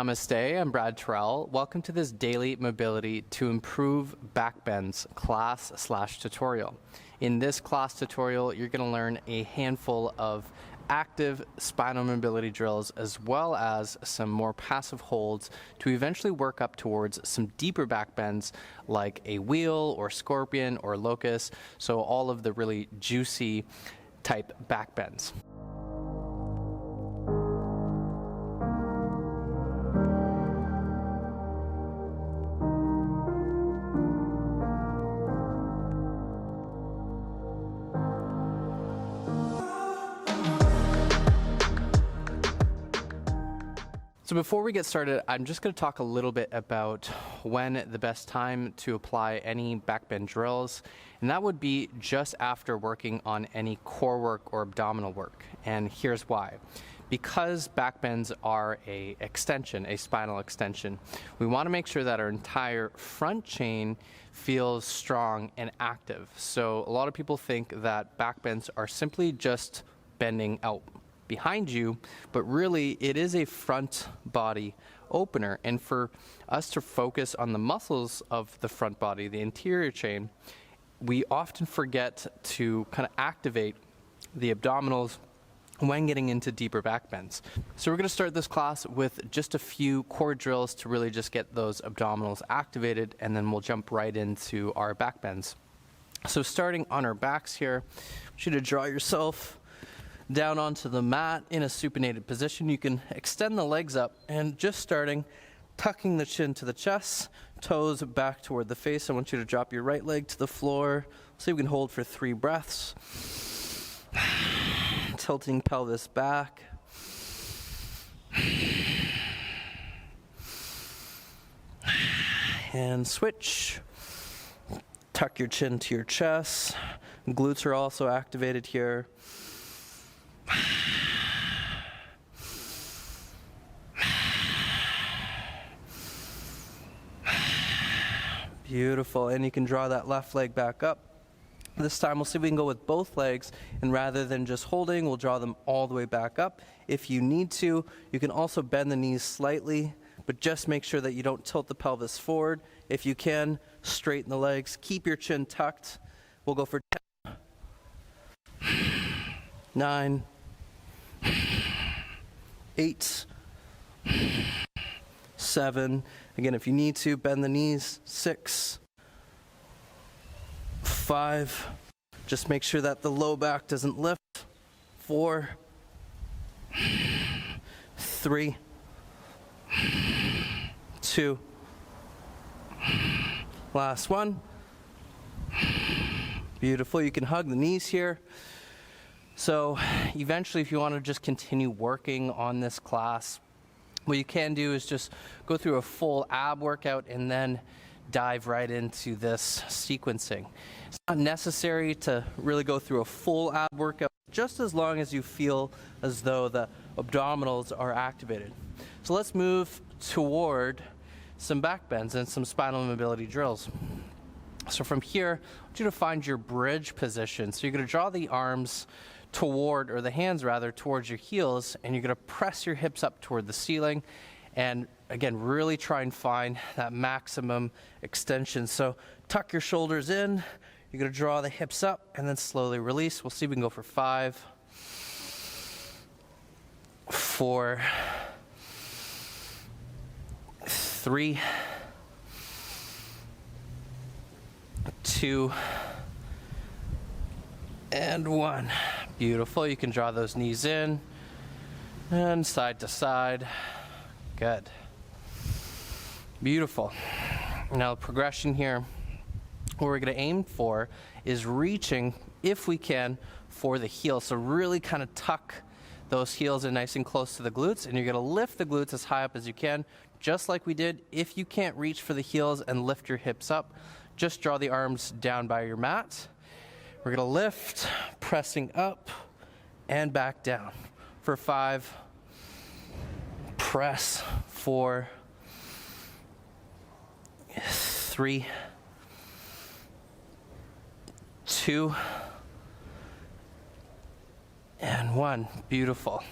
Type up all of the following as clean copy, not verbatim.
Namaste, I'm Brad Terrell. Welcome to this daily mobility to improve backbends class/tutorial. In this class tutorial, you're going to learn a handful of active spinal mobility drills as well as some more passive holds to eventually work up towards some deeper backbends like a wheel or scorpion or locust, so all of the really juicy type backbends. So before we get started, I'm just going to talk a little bit about when the best time to apply any backbend drills, and that would be just after working on any core work or abdominal work. And here's why. Because backbends are a spinal extension, we want to make sure that our entire front chain feels strong and active. So a lot of people think that backbends are simply just bending out behind you, but really it is a front body opener, and for us to focus on the muscles of the front body, the anterior chain, we often forget to kind of activate the abdominals when getting into deeper backbends. So we're going to start this class with just a few core drills to really just get those abdominals activated, and then we'll jump right into our backbends. So starting on our backs here, I want you to draw yourself down onto the mat in a supinated position. You can extend the legs up and just starting tucking the chin to the chest, toes back toward the face. I want you to drop your right leg to the floor. So you can hold for 3 breaths. Tilting pelvis back. And switch. Tuck your chin to your chest. Glutes are also activated here. Beautiful, and you can draw that left leg back up. This time we'll see if we can go with both legs, and rather than just holding, we'll draw them all the way back up. If you need to, you can also bend the knees slightly, but just make sure that you don't tilt the pelvis forward. If you can, straighten the legs, keep your chin tucked. We'll go for 10, 9, 8, 7. Again, if you need to, bend the knees. 6, 5. Just make sure that the low back doesn't lift. 4, 3, 2. Last one. Beautiful. You can hug the knees here. So eventually, if you want to just continue working on this class, what you can do is just go through a full ab workout and then dive right into this sequencing. It's not necessary to really go through a full ab workout, just as long as you feel as though the abdominals are activated. So let's move toward some backbends and some spinal mobility drills. So from here, I want you to find your bridge position. So you're going to draw the arms toward, or the hands rather, towards your heels, and you're going to press your hips up toward the ceiling, and again, really try and find that maximum extension. So tuck your shoulders in, you're going to draw the hips up, and then slowly release. We'll see if we can go for 5, 4, 3, 2, and 1. Beautiful. You can draw those knees in and side to side. Good. Beautiful. Now the progression here, what we're going to aim for is reaching, if we can, for the heel. So really kind of tuck those heels in nice and close to the glutes, and you're going to lift the glutes as high up as you can, just like we did. If you can't reach for the heels and lift your hips up, just draw the arms down by your mat. We're going to lift, pressing up and back down. For 5, press. 4, 3, 2, and 1. Beautiful.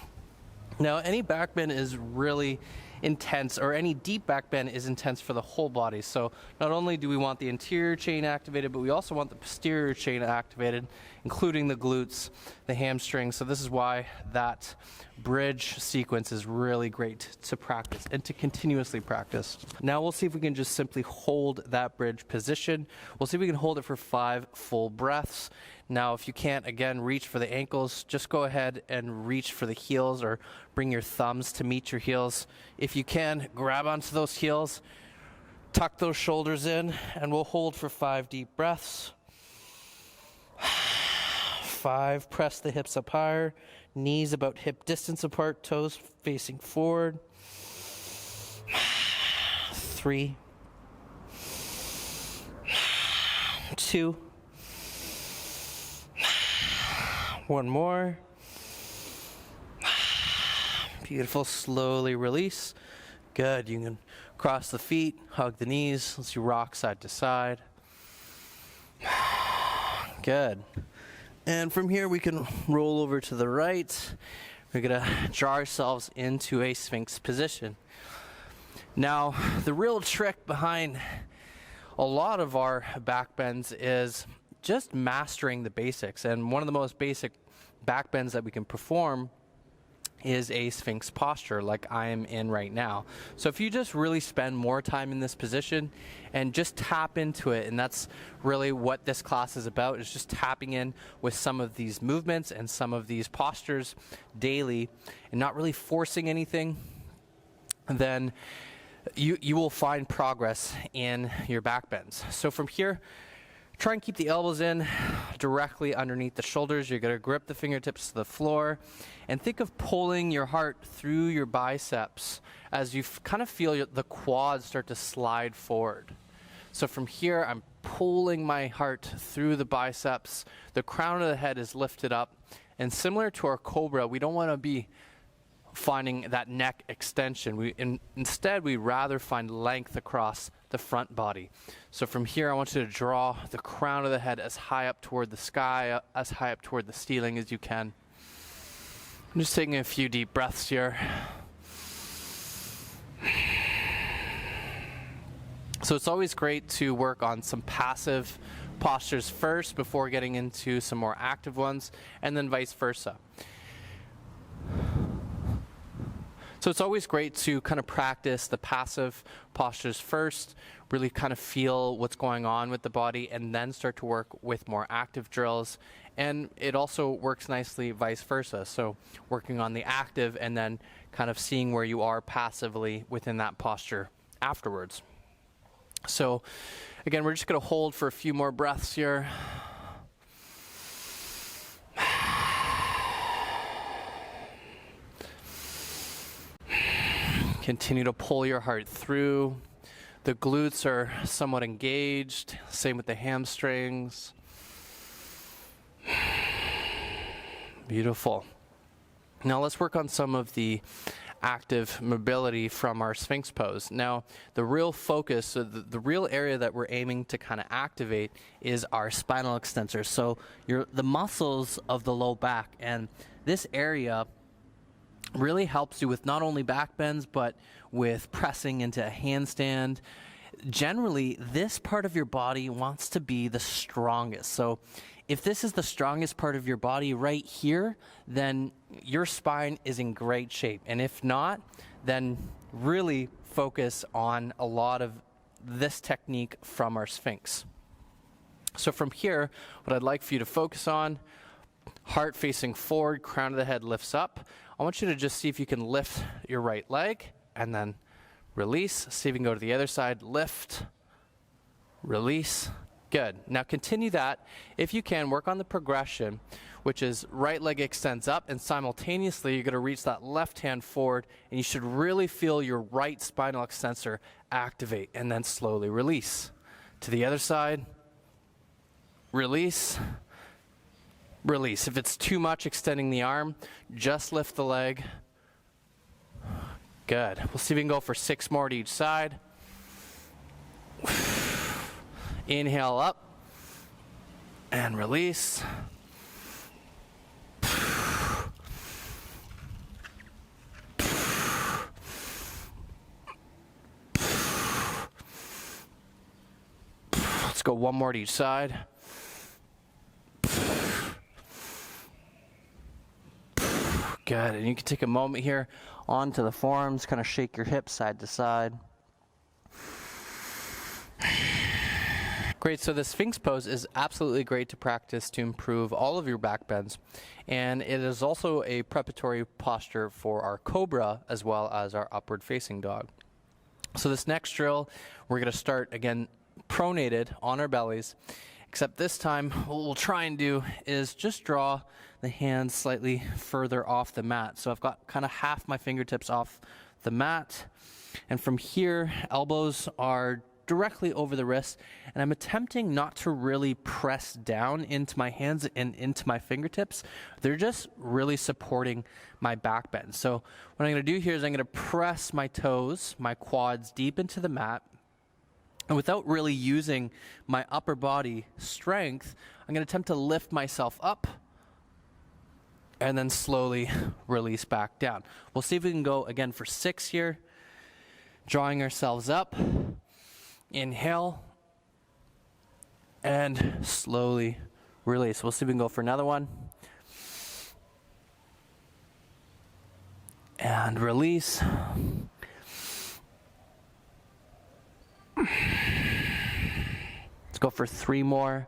Now, any backbend is really intense, or any deep back bend is intense for the whole body. So not only do we want the anterior chain activated, but we also want the posterior chain activated, including the glutes, the hamstrings. So this is why that bridge sequence is really great to practice and to continuously practice. Now we'll see if we can just simply hold that bridge position. We'll see if we can hold it for 5 full breaths. Now, if you can't, again, reach for the ankles, just go ahead and reach for the heels, or bring your thumbs to meet your heels. If you can, grab onto those heels, tuck those shoulders in, and we'll hold for 5 deep breaths. 5, press the hips up higher, knees about hip distance apart, toes facing forward. 3, 2, 1 more. Beautiful. Slowly release. Good. You can cross the feet, hug the knees. Let's you rock side to side. Good. And from here we can roll over to the right. We're going to draw ourselves into a Sphinx position. Now, the real trick behind a lot of our back bends is just mastering the basics. And one of the most basic back bends that we can perform is a Sphinx posture, like I am in right now. So if you just really spend more time in this position and just tap into it, and that's really what this class is about, is just tapping in with some of these movements and some of these postures daily and not really forcing anything, then you will find progress in your back bends. So from here, try and keep the elbows in directly underneath the shoulders. You're going to grip the fingertips to the floor and think of pulling your heart through your biceps as you kind of feel the quads start to slide forward. So from here, I'm pulling my heart through the biceps. The crown of the head is lifted up. And similar to our Cobra, we don't want to be finding that neck extension. Instead, we'd rather find length across the front body. So from here, I want you to draw the crown of the head as high up toward the sky, as high up toward the ceiling as you can. I'm just taking a few deep breaths here. So it's always great to work on some passive postures first before getting into some more active ones, and then vice versa. So it's always great to kind of practice the passive postures first, really kind of feel what's going on with the body, and then start to work with more active drills. And it also works nicely vice versa. So working on the active and then kind of seeing where you are passively within that posture afterwards. So again, we're just going to hold for a few more breaths here. Continue to pull your heart through. The glutes are somewhat engaged. Same with the hamstrings. Beautiful. Now let's work on some of the active mobility from our Sphinx pose. Now, the real focus, the real area that we're aiming to kind of activate is our spinal extensor. So the muscles of the low back, and this area really helps you with not only back bends, but with pressing into a handstand. Generally, this part of your body wants to be the strongest. So if this is the strongest part of your body right here, then your spine is in great shape. And if not, then really focus on a lot of this technique from our Sphinx. So from here, what I'd like for you to focus on, heart facing forward, crown of the head lifts up. I want you to just see if you can lift your right leg and then release. See if you can go to the other side, lift, release. Good. Now continue that. If you can, work on the progression, which is right leg extends up, and simultaneously you're going to reach that left hand forward, and you should really feel your right spinal extensor activate, and then slowly release. To the other side, release, release. If it's too much extending the arm, just lift the leg. Good. We'll see if we can go for 6 more to each side. Inhale up and release. go one more to each side. Good, and you can take a moment here onto the forearms, kind of shake your hips side to side. Great, so the Sphinx Pose is absolutely great to practice to improve all of your back bends, and it is also a preparatory posture for our Cobra as well as our upward facing dog. So this next drill, we're going to start again pronated on our bellies, except this time what we'll try and do is just draw the hands slightly further off the mat. So I've got kind of half my fingertips off the mat, and from here elbows are directly over the wrist, and I'm attempting not to really press down into my hands and into my fingertips. They're just really supporting my back bend. So what I'm going to do here is I'm going to press my toes, my quads deep into the mat, and without really using my upper body strength, I'm going to attempt to lift myself up and then slowly release back down. We'll see if we can go again for 6 here, drawing ourselves up. Inhale and slowly release. We'll see if we can go for another one. And release. Let's go for 3 more.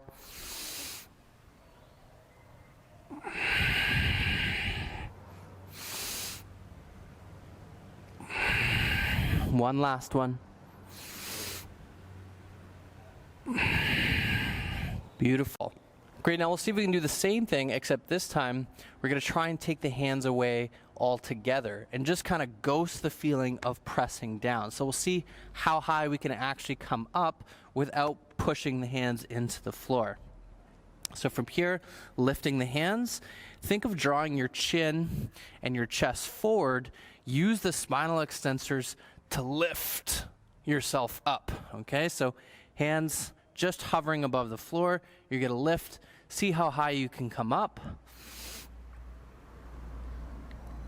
One last one. Beautiful. Great, now we'll see if we can do the same thing, except this time we're going to try and take the hands away altogether and just kind of ghost the feeling of pressing down. So we'll see how high we can actually come up without pushing the hands into the floor. So from here, lifting the hands, think of drawing your chin and your chest forward. Use the spinal extensors to lift yourself up, okay? So hands just hovering above the floor. You're going to lift. See how high you can come up.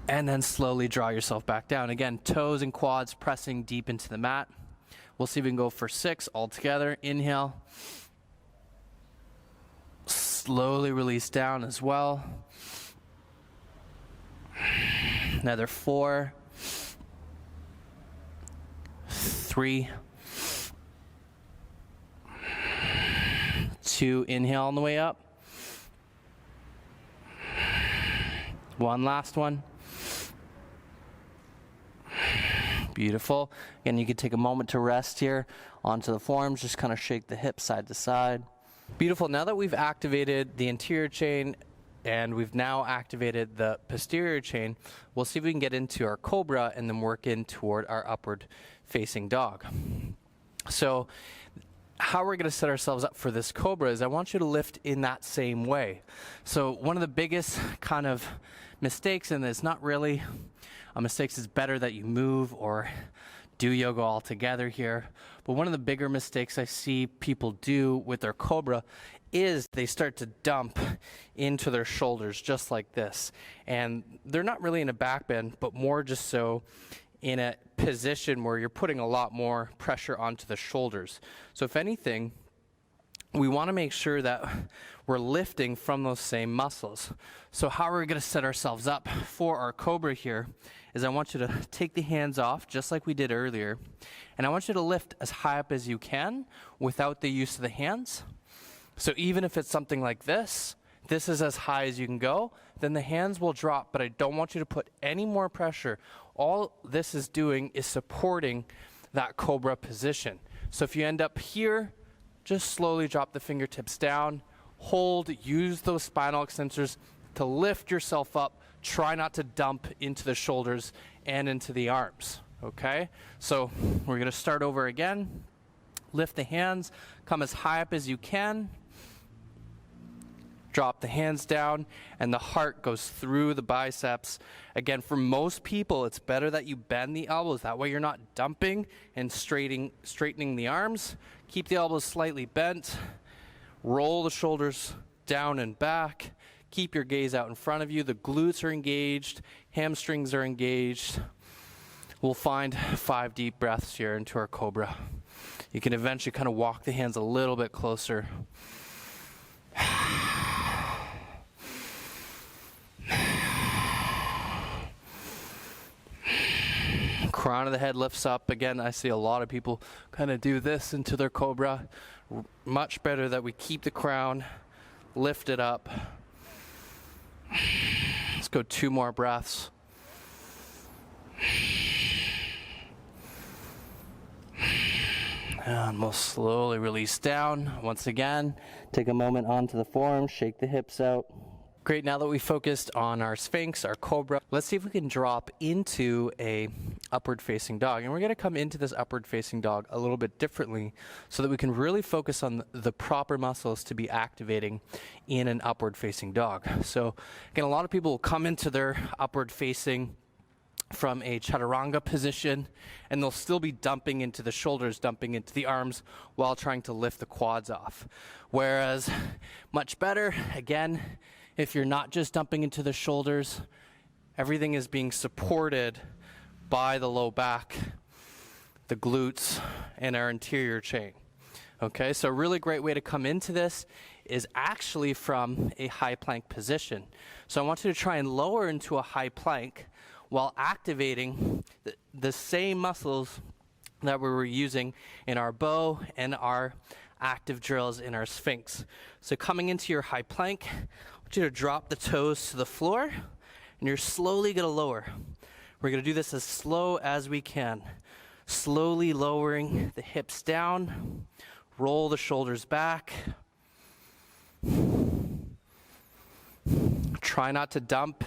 And then slowly draw yourself back down. Again, toes and quads pressing deep into the mat. We'll see if we can go for 6 all together. Inhale. Slowly release down as well. Another 4. 3. 2, inhale on the way up. 1 last one. Beautiful. Again, you can take a moment to rest here onto the forearms, just kind of shake the hips side to side. Beautiful. Now that we've activated the anterior chain and we've now activated the posterior chain, we'll see if we can get into our Cobra and then work in toward our upward facing dog. So how we're going to set ourselves up for this Cobra is I want you to lift in that same way. So one of the biggest kind of mistakes, and it's not really a mistake, it's better that you move or do yoga altogether here, but one of the bigger mistakes I see people do with their Cobra is they start to dump into their shoulders just like this. And they're not really in a back bend, but more just so in a position where you're putting a lot more pressure onto the shoulders. So if anything, we want to make sure that we're lifting from those same muscles. So how we're going to set ourselves up for our Cobra here is I want you to take the hands off just like we did earlier, and I want you to lift as high up as you can without the use of the hands. So even if it's something like this is as high as you can go, then the hands will drop, but I don't want you to put any more pressure. All this is doing is supporting that Cobra position. So if you end up here, just slowly drop the fingertips down, hold, use those spinal extensors to lift yourself up. Try not to dump into the shoulders and into the arms, okay? So we're going to start over again. Lift the hands, come as high up as you can. Drop the hands down, and the heart goes through the biceps. Again, for most people, it's better that you bend the elbows. That way you're not dumping and straightening the arms. Keep the elbows slightly bent. Roll the shoulders down and back. Keep your gaze out in front of you. The glutes are engaged. Hamstrings are engaged. We'll find 5 deep breaths here into our Cobra. You can eventually kind of walk the hands a little bit closer. Crown of the head lifts up. Again, I see a lot of people kind of do this into their Cobra. Much better that we keep the crown, lift it up. Let's go 2 more breaths. And we'll slowly release down. Once again, take a moment onto the forearm, shake the hips out. Great, now that we focused on our Sphinx, our Cobra, let's see if we can drop into a upward facing dog. And we're gonna come into this upward facing dog a little bit differently so that we can really focus on the proper muscles to be activating in an upward facing dog. So again, a lot of people will come into their upward facing from a chaturanga position, and they'll still be dumping into the shoulders, dumping into the arms while trying to lift the quads off. Whereas much better, again, if you're not just dumping into the shoulders, everything is being supported by the low back, the glutes, and our anterior chain. Okay, so a really great way to come into this is actually from a high plank position. So I want you to try and lower into a high plank while activating the same muscles that we were using in our bow and our active drills in our Sphinx. So coming into your high plank, I want you to drop the toes to the floor, and you're slowly gonna lower. We're gonna do this as slow as we can. Slowly lowering the hips down, roll the shoulders back. Try not to dump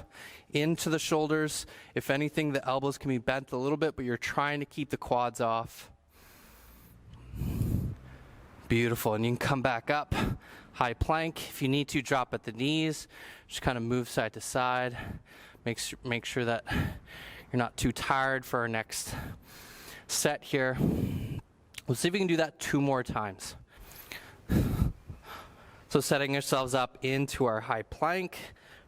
into the shoulders. If anything, the elbows can be bent a little bit, but you're trying to keep the quads off. Beautiful, and you can come back up, high plank. If you need to, drop at the knees. Just kind of move side to side. Make sure that you're not too tired for our next set here. We'll see if we can do that 2 more times. So setting ourselves up into our high plank,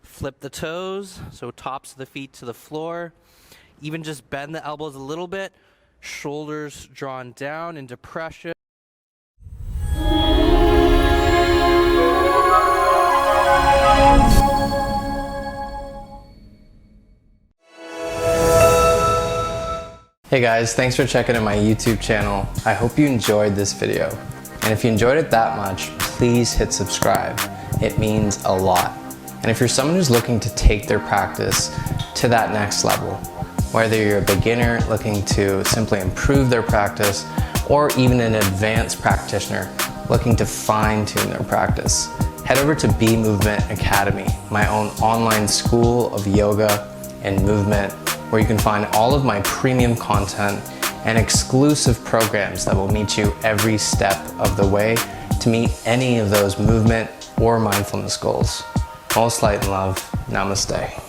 flip the toes, so tops of the feet to the floor. Even just bend the elbows a little bit, shoulders drawn down in depression. Hey guys, thanks for checking out my YouTube channel. I hope you enjoyed this video. And if you enjoyed it that much, please hit subscribe. It means a lot. And if you're someone who's looking to take their practice to that next level, whether you're a beginner looking to simply improve their practice, or even an advanced practitioner looking to fine-tune their practice, head over to B Movement Academy, my own online school of yoga and movement, where you can find all of my premium content and exclusive programs that will meet you every step of the way to meet any of those movement or mindfulness goals. Most light and love. Namaste.